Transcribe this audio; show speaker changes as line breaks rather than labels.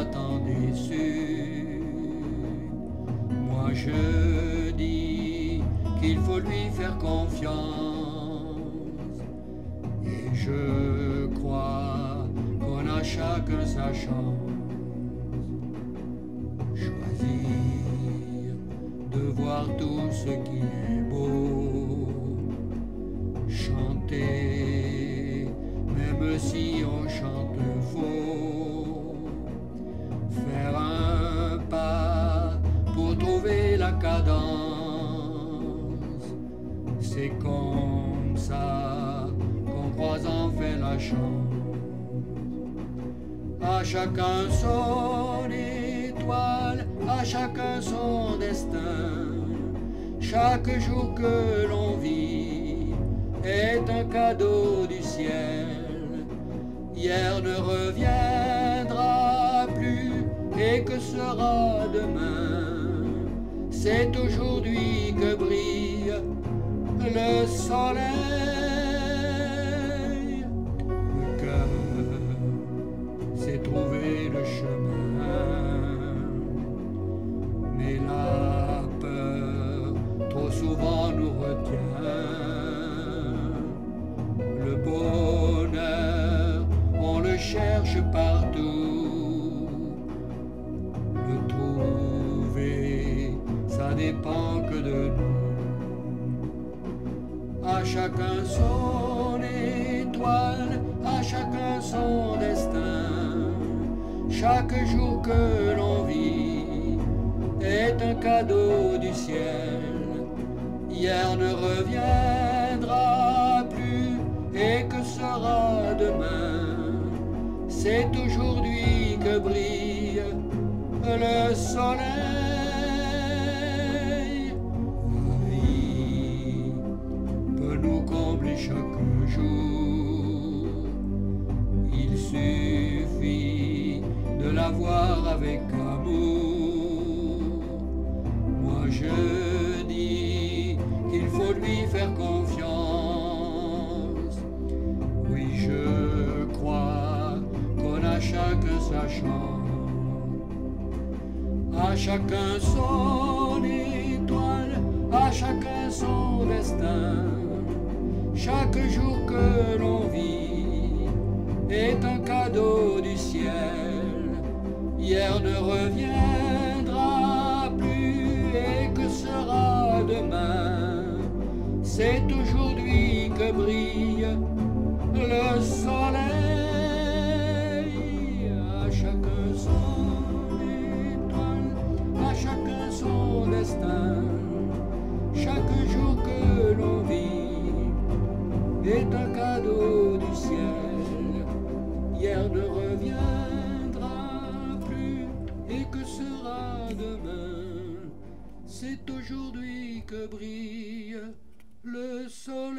voilà tant déçu. Moi je dis qu'il faut lui faire confiance, et je crois qu'on a chacun sa chance. Choisir de voir tout ce qui est beau, chanter même si on chante faux, faire un pas pour trouver la cadence. C'est comme ça qu'en croisant fait la chance. À chacun son étoile, à chacun son destin. Chaque jour que l'on vit est un cadeau du ciel. Hier ne reviendra plus, et que sera demain? C'est aujourd'hui que brille le soleil. Le cœur sait trouver le chemin, mais la peur trop souvent nous retient. Le bonheur, on le cherche partout. Le trouver, ça dépend que de nous. À chacun son étoile, à chacun son destin. Chaque jour que l'on vit est un cadeau du ciel. Hier ne reviendra plus, et que sera demain? C'est aujourd'hui que brille le soleil. La vie peut nous combler chaque jour. Il suffit de la voir avec amour. Moi je dis qu'il faut lui faire confiance. Oui, je crois qu'on a chacun sa chance. À chacun son étoile, à chacun son destin. Chaque jour que l'on vit est un cadeau du ciel. Hier ne reviendra plus, et que sera demain? C'est aujourd'hui que brille le soleil. À chacun son étoile, à chacun son destin. Chaque jour que l'on vit est un cadeau du ciel. Hier ne reviendra plus, et que sera demain? C'est aujourd'hui que brille le soleil.